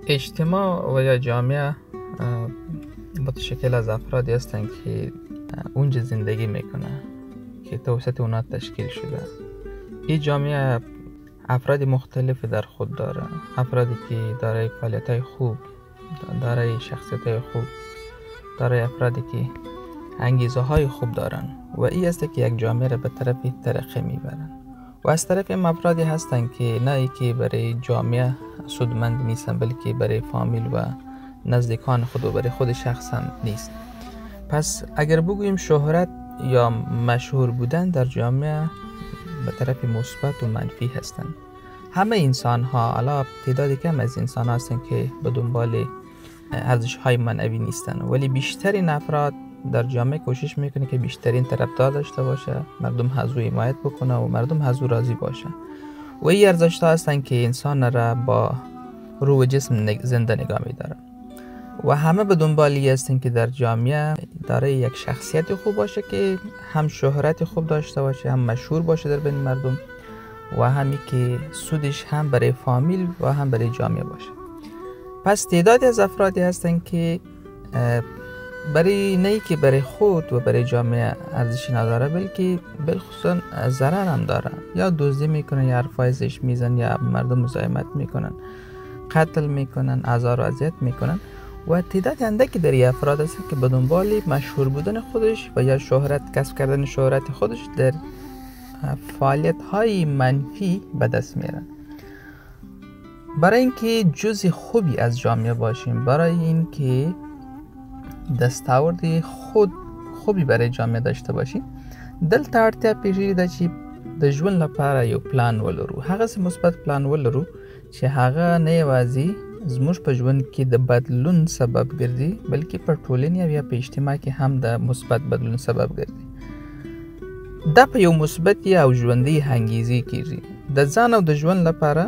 اجتماع و یا جامعه متشکل از افرادی هستند که اونجا زندگی میکنه که توسط اونا تشکیل شده. این جامعه افراد مختلف در خود داره، افرادی که دارای فعالیت‌های خوب، دارای شخصیت‌های خوب، دارای افرادی که انگیزه‌های خوب دارن و این است که یک جامعه را به طرف ترقی میبرن. و از طرف این افرادی هستند که نه ای که برای جامعه سودمند نیستن، بلکه برای فامیل و نزدیکان خود و برای خود شخص هم نیست. پس اگر بگوییم شهرت یا مشهور بودن در جامعه به طرف مثبت و منفی هستند. همه انسان ها، علاوه تعدادی کم از انسان ها هستند که به دنبال ارزش های معنوی نیستن، ولی بیشترین افراد در جامعه کوشش میکنه که بیشترین طرفدار داشته باشه، مردم از او حمایت بکنه و مردم از او راضی باشه. و این ارزش ها هستند که انسان را با روح و جسم زنده نگاه میدارن. و همه به دنبال این هستند که در جامعه داره یک شخصیت خوب باشه که هم شهرت خوب داشته باشه، هم مشهور باشه در بین مردم و همی که سودش هم برای فامیل و هم برای جامعه باشه. پس تعدادی از افرادی هستند که برای نه که برای خود و برای جامعه ارزشی نداره، بلکه بالخصوصا ضرر هم داره، یا دزدی میکنن، یا حرفای زشت میزنن، یا مردم مزاحمت میکنن، قتل میکنن، آزار و اذیت میکنن. و تعداد اندکی در این افراد هست که به دنبال مشهور بودن خودش و یا شهرت، کسب کردن شهرت خودش در فعالیت های منفی به دست میارن. برای اینکه جزء خوبی از جامعه باشیم، برای اینکه دستاورد خوبی برای جامعه داشته باشیم، دلته اړتیا پیژني ده چې د ژوند لپاره یو پلان ولرو، هغسې مثبت پلان ولرو چې هغه نه یوازې زموږ په ژوند کې د بدلون سبب ګرځي، بلکې په ټولنې او یا په اجتماع کې هم د مثبت بدلون سبب ګرځي. دا په یو مثبتې او ژوندۍ انګیزې کېږي. د ځان او د ژوند لپاره،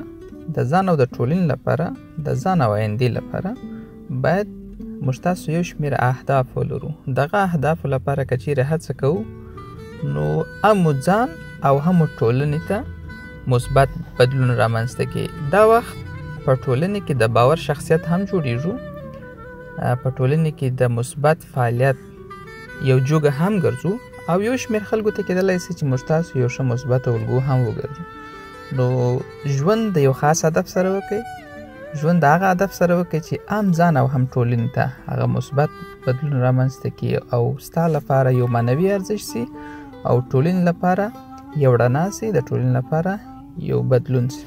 د ځان او د ټولنې لپاره، د ځان او آیندې لپاره باید موږ تاسو یو شمېر اهداف ولرو. دغه اهدافو لپاره که چیرې هڅه کوو، نو هم ځان او هم ټولنې ته مثبت بدلون رامنځته کوي. دا وخت په ټولنې کې د باور شخصیت هم جوړیږو، په ټولنې کې د مثبت فعالیت یو جوګه هم ګرځو، او یو شمېر خلکو ته کېدلی سي چې موږ تاسو یو ښه مثبته الګو هم وګرځو. نو ژوند د یو خاص هدف سره وکړئ، ژوند د هغه هدف سره وکړئ چې هم ځان او هم ټولنې ته هغه مثبت بدلون رامنځته کړي او ستا لپاره یو معنوي ارزښت سي او ټولنې لپاره یو رڼا سي، د ټولنې لپاره یو بدلون سي.